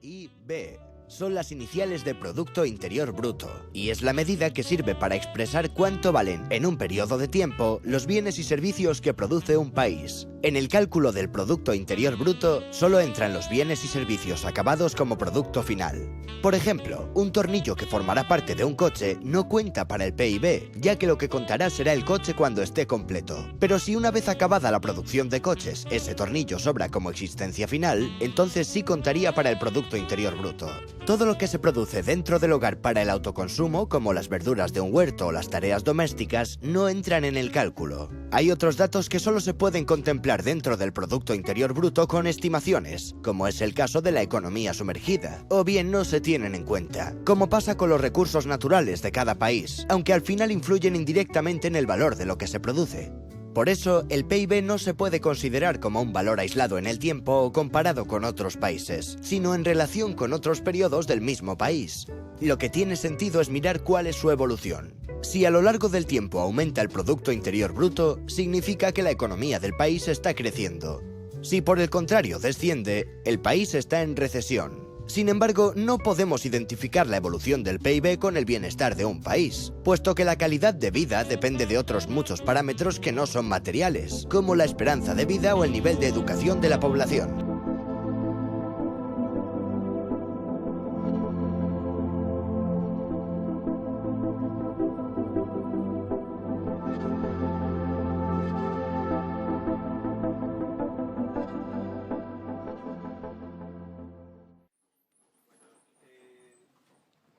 PIB son las iniciales de Producto Interior Bruto, y es la medida que sirve para expresar cuánto valen, en un periodo de tiempo, los bienes y servicios que produce un país. En el cálculo del Producto Interior Bruto, solo entran los bienes y servicios acabados como producto final. Por ejemplo, un tornillo que formará parte de un coche no cuenta para el PIB, ya que lo que contará será el coche cuando esté completo. Pero si una vez acabada la producción de coches, ese tornillo sobra como existencia final, entonces sí contaría para el Producto Interior Bruto. Todo lo que se produce dentro del hogar para el autoconsumo, como las verduras de un huerto o las tareas domésticas, no entran en el cálculo. Hay otros datos que solo se pueden contemplar dentro del Producto Interior Bruto con estimaciones, como es el caso de la economía sumergida, o bien no se tienen en cuenta, como pasa con los recursos naturales de cada país, aunque al final influyen indirectamente en el valor de lo que se produce. Por eso, el PIB no se puede considerar como un valor aislado en el tiempo o comparado con otros países, sino en relación con otros periodos del mismo país. Lo que tiene sentido es mirar cuál es su evolución. Si a lo largo del tiempo aumenta el Producto Interior Bruto, significa que la economía del país está creciendo. Si por el contrario desciende, el país está en recesión. Sin embargo, no podemos identificar la evolución del PIB con el bienestar de un país, puesto que la calidad de vida depende de otros muchos parámetros que no son materiales, como la esperanza de vida o el nivel de educación de la población.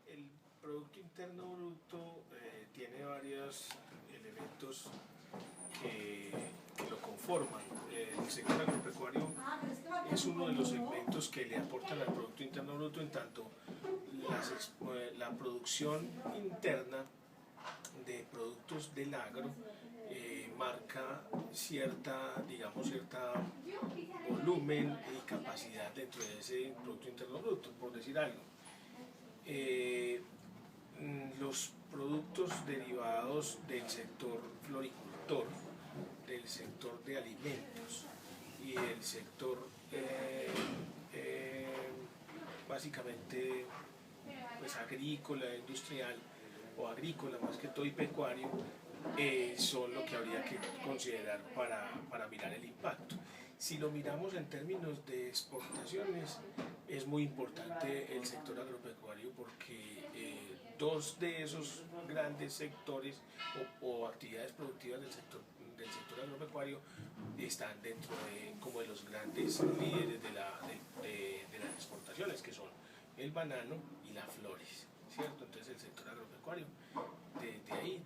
El Producto Interno Bruto tiene varios elementos que lo conforman. El sector agropecuario es uno de los segmentos que le aportan al Producto Interno Bruto, en tanto la producción interna de productos del agro marca cierta volumen y capacidad dentro de ese Producto Interno Bruto, por decir algo. Los productos derivados del sector floricultor, del sector de alimentos y del sector básicamente pues agrícola, industrial o agrícola más que todo y pecuario, son lo que habría que considerar para mirar el impacto. Si lo miramos en términos de exportaciones, es muy importante el sector agropecuario porque dos de esos grandes sectores o actividades productivas del sector agropecuario están dentro como de los grandes líderes de las exportaciones, que son el banano y las flores, ¿cierto? Entonces el sector agropecuario de ahí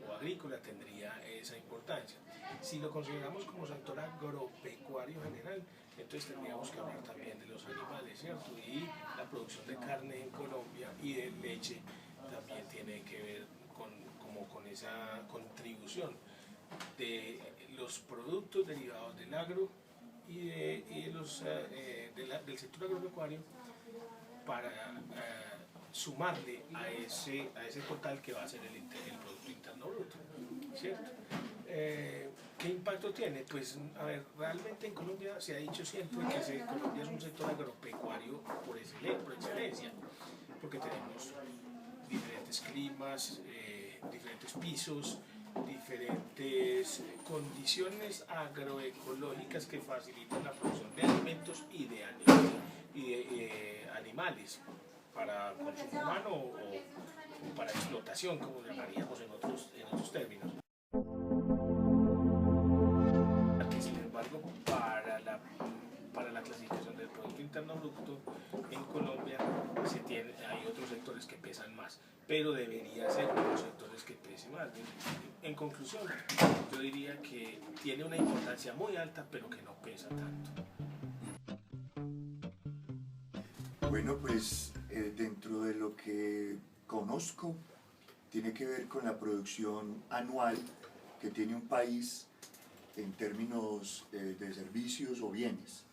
o agrícola tendría esa importancia. Si lo consideramos como sector agropecuario general, entonces tendríamos que hablar también de los animales, ¿cierto? Y la producción de carne en Colombia y de leche también tiene que ver con esa contribución de los productos derivados del agro y del sector agropecuario para sumarle a ese total que va a ser el Producto Interno Bruto, ¿cierto? ¿Qué impacto tiene? Pues, a ver, realmente en Colombia se ha dicho siempre que Colombia es un sector agropecuario por excelencia, porque tenemos diferentes climas, diferentes pisos, diferentes condiciones agroecológicas que facilitan la producción de alimentos y de animales para consumo humano o para explotación, como llamaríamos en otros términos. Sin embargo, para la clasificación del Producto Interno Bruto en Colombia hay otros sectores que pesan más, pero debería ser los sectores que pesen más. En conclusión, yo diría que tiene una importancia muy alta, pero que no pesa tanto. Bueno, pues dentro de lo que conozco, tiene que ver con la producción anual que tiene un país en términos de servicios o bienes.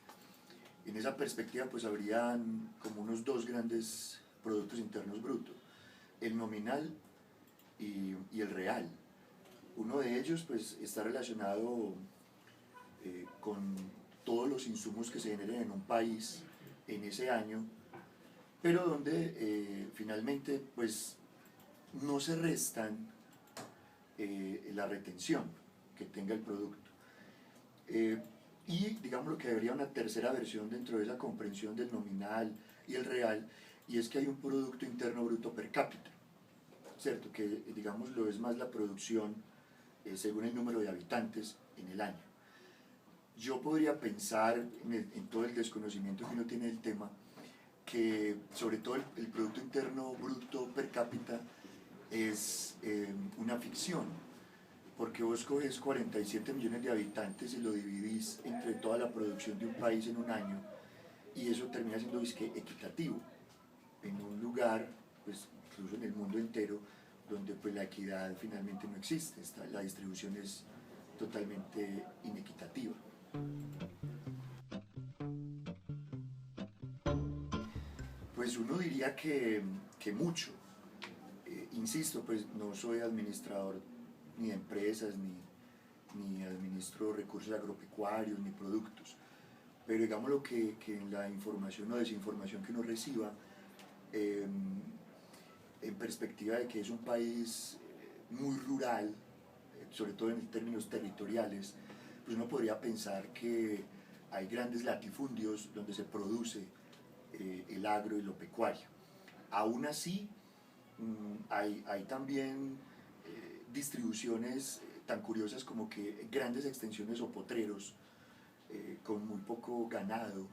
En esa perspectiva pues habrían como unos dos grandes productos internos brutos, el nominal y el real. Uno de ellos pues está relacionado con todos los insumos que se generen en un país en ese año, pero donde finalmente pues no se restan la retención que tenga el producto. Y digamos lo que habría una tercera versión dentro de esa comprensión del nominal y el real, y es que hay un Producto Interno Bruto per cápita, ¿cierto? Que digamos lo es más la producción según el número de habitantes en el año. Yo podría pensar en todo el desconocimiento que uno tiene del tema, que sobre todo el Producto Interno Bruto per cápita es una ficción, porque vos coges 47 millones de habitantes y lo dividís entre toda la producción de un país en un año, y eso termina siendo equitativo en un lugar, pues incluso en el mundo entero, donde pues la equidad finalmente no existe, la distribución es totalmente inequitativa. Pues uno diría que mucho. Insisto, pues no soy administrador ni de empresas, ni administro recursos agropecuarios, ni productos, pero digamos lo que en la información o desinformación que uno reciba, en perspectiva de que es un país muy rural, sobre todo en términos territoriales, pues uno podría pensar que hay grandes latifundios donde se produce el agro y lo pecuario. Aún así, hay también distribuciones tan curiosas como que grandes extensiones o potreros con muy poco ganado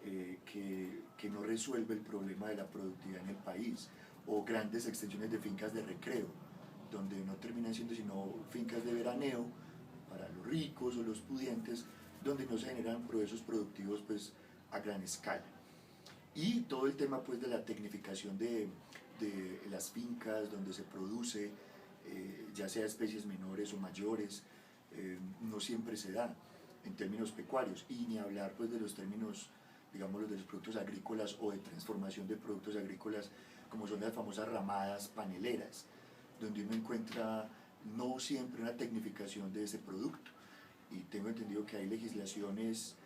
que no resuelve el problema de la productividad en el país, o grandes extensiones de fincas de recreo, donde no terminan siendo sino fincas de veraneo para los ricos o los pudientes, donde no se generan procesos productivos pues, a gran escala. Y todo el tema pues, de la tecnificación de las fincas donde se produce, ya sea especies menores o mayores, no siempre se da en términos pecuarios, y ni hablar pues, de los términos, digamos, de los productos agrícolas o de transformación de productos agrícolas, como son las famosas ramadas paneleras, donde uno encuentra no siempre una tecnificación de ese producto. Y tengo entendido que hay legislaciones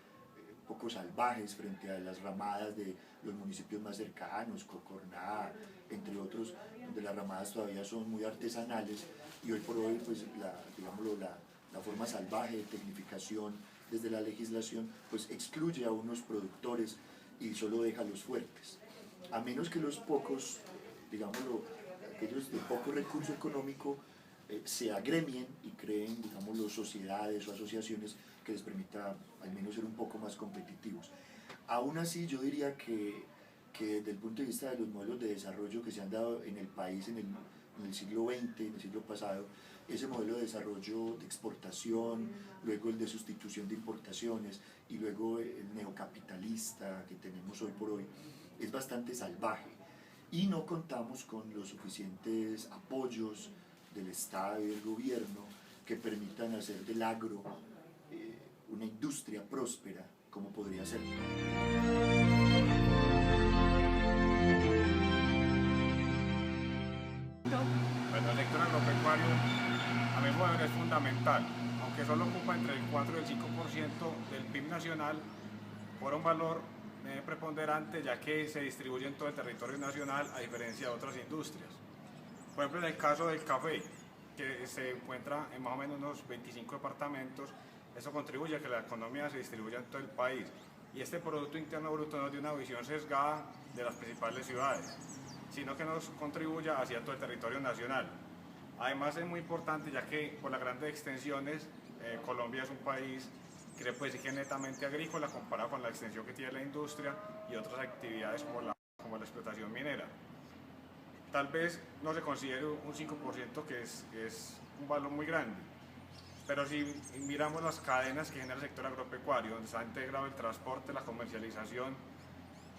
poco salvajes frente a las ramadas de los municipios más cercanos, Cocorná, entre otros, donde las ramadas todavía son muy artesanales, y hoy por hoy pues, la forma salvaje de tecnificación desde la legislación pues excluye a unos productores y solo deja a los fuertes, a menos que los pocos, digámoslo, aquellos de poco recurso económico se agremien y creen, digámoslo, sociedades o asociaciones que les permita al menos ser un poco más competitivos. Aún así, yo diría que desde el punto de vista de los modelos de desarrollo que se han dado en el país en el siglo XX, en el siglo pasado, ese modelo de desarrollo de exportación, luego el de sustitución de importaciones y luego el neocapitalista que tenemos hoy por hoy, es bastante salvaje, y no contamos con los suficientes apoyos del Estado y del gobierno que permitan hacer del agro una industria próspera como podría ser. Bueno, el sector agropecuario a mi modo de ver es fundamental, aunque solo ocupa entre el 4 y el 5% del PIB nacional, por un valor preponderante, ya que se distribuye en todo el territorio nacional a diferencia de otras industrias. Por ejemplo, en el caso del café, que se encuentra en más o menos unos 25 departamentos, eso contribuye a que la economía se distribuya en todo el país. Y este Producto Interno Bruto no es de una visión sesgada de las principales ciudades, sino que nos contribuya hacia todo el territorio nacional. Además es muy importante, ya que por las grandes extensiones, Colombia es un país que puede decir que es netamente agrícola comparado con la extensión que tiene la industria y otras actividades como la explotación minera. Tal vez no se considere un 5%, que es un valor muy grande, pero si miramos las cadenas que genera el sector agropecuario, donde está integrado el transporte, la comercialización,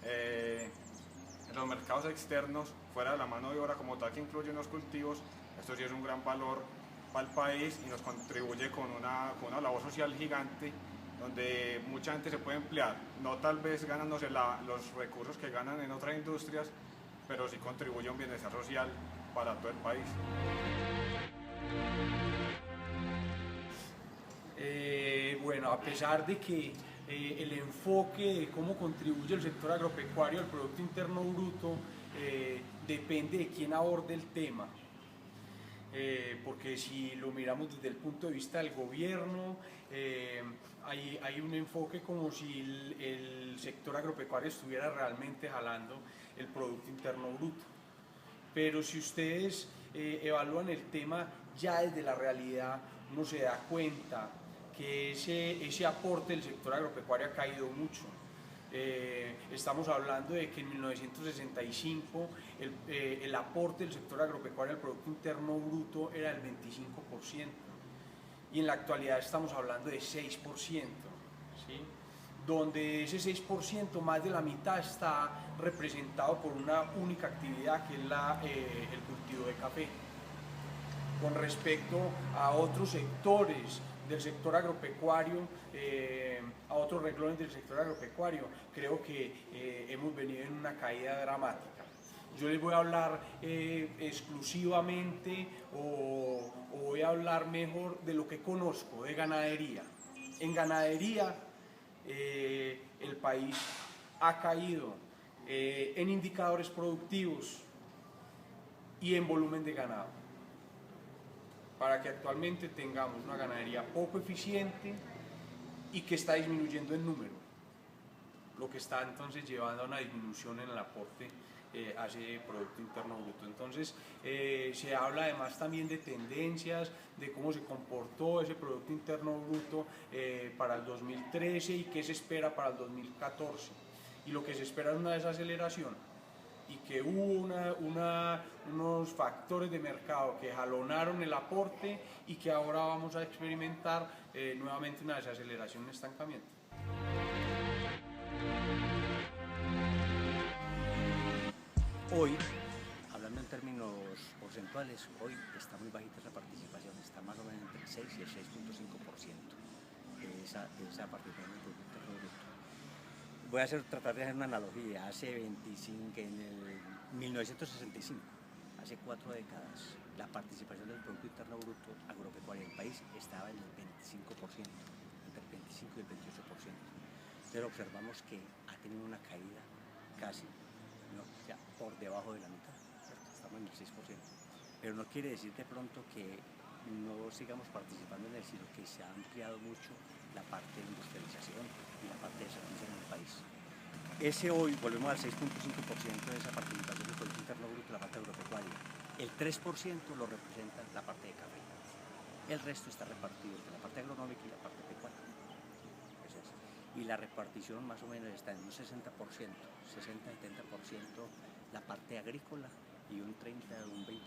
en los mercados externos, fuera de la mano de obra como tal que incluyen los cultivos, esto sí es un gran valor para el país y nos contribuye con una labor social gigante, donde mucha gente se puede emplear, no tal vez ganándose los recursos que ganan en otras industrias, pero sí contribuye a un bienestar social para todo el país. Bueno, a pesar de que el enfoque de cómo contribuye el sector agropecuario al Producto Interno Bruto depende de quién aborde el tema. Porque si lo miramos desde el punto de vista del gobierno, hay un enfoque como si el sector agropecuario estuviera realmente jalando el Producto Interno Bruto. Pero si ustedes evalúan el tema ya desde la realidad, uno se da cuenta que ese aporte del sector agropecuario ha caído mucho. Estamos hablando de que en 1965 el aporte del sector agropecuario al Producto Interno Bruto era del 25% y en la actualidad estamos hablando de 6%, ¿sí? Donde ese 6%, más de la mitad, está representado por una única actividad que es el cultivo de café. Con respecto a otros sectores del sector agropecuario, a otros renglones del sector agropecuario, creo que hemos venido en una caída dramática. Yo les voy a hablar exclusivamente o voy a hablar mejor de lo que conozco, de ganadería. En ganadería el país ha caído en indicadores productivos y en volumen de ganado, para que actualmente tengamos una ganadería poco eficiente y que está disminuyendo en número, lo que está entonces llevando a una disminución en el aporte a ese Producto Interno Bruto. Entonces se habla además también de tendencias, de cómo se comportó ese Producto Interno Bruto para el 2013 y qué se espera para el 2014. Y lo que se espera es una desaceleración, y que hubo unos factores de mercado que jalonaron el aporte y que ahora vamos a experimentar nuevamente una desaceleración, un estancamiento. Hoy, hablando en términos porcentuales, hoy está muy bajita esa participación, está más o menos entre el 6 y el 6.5% de esa participación del Producto Interno Bruto. Voy a tratar de hacer una analogía. En el 1965, hace 4 décadas, la participación del Producto Interno Bruto agropecuario en el país estaba en el 25%, entre el 25 y el 28%. Pero observamos que ha tenido una caída casi, ya por debajo de la mitad, estamos en el 6%. Pero no quiere decir de pronto que no sigamos participando en él, sino que se ha ampliado mucho la parte de industrialización y la parte de servicios en el país. Ese hoy, volvemos al 6.5% de esa participación del Producto Interno Bruto, la parte agropecuaria. El 3% lo representa la parte de café. El resto está repartido entre la parte agronómica y la parte pecuaria. Y la repartición más o menos está en un 60%, 60-70% la parte agrícola y un 30 o un 20%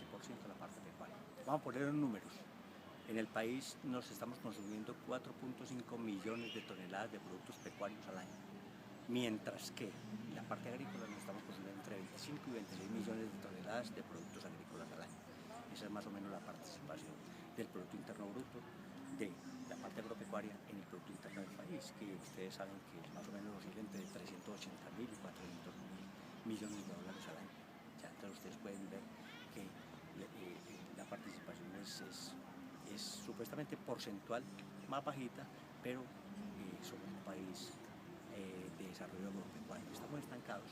la parte pecuaria. Vamos a poner en números. En el país nos estamos consumiendo 4.5 millones de toneladas de productos pecuarios al año, mientras que en la parte agrícola nos estamos consumiendo entre 25 y 26 millones de toneladas de productos agrícolas al año. Esa es más o menos la participación del Producto Interno Bruto de la parte agropecuaria en el Producto Interno del país, que ustedes saben que más o menos oscila entre 380.000 y 400.000 millones de dólares al año. Ya, entonces ustedes pueden ver que la participación es supuestamente porcentual más bajita, pero somos un país de desarrollo agropecuario. Estamos estancados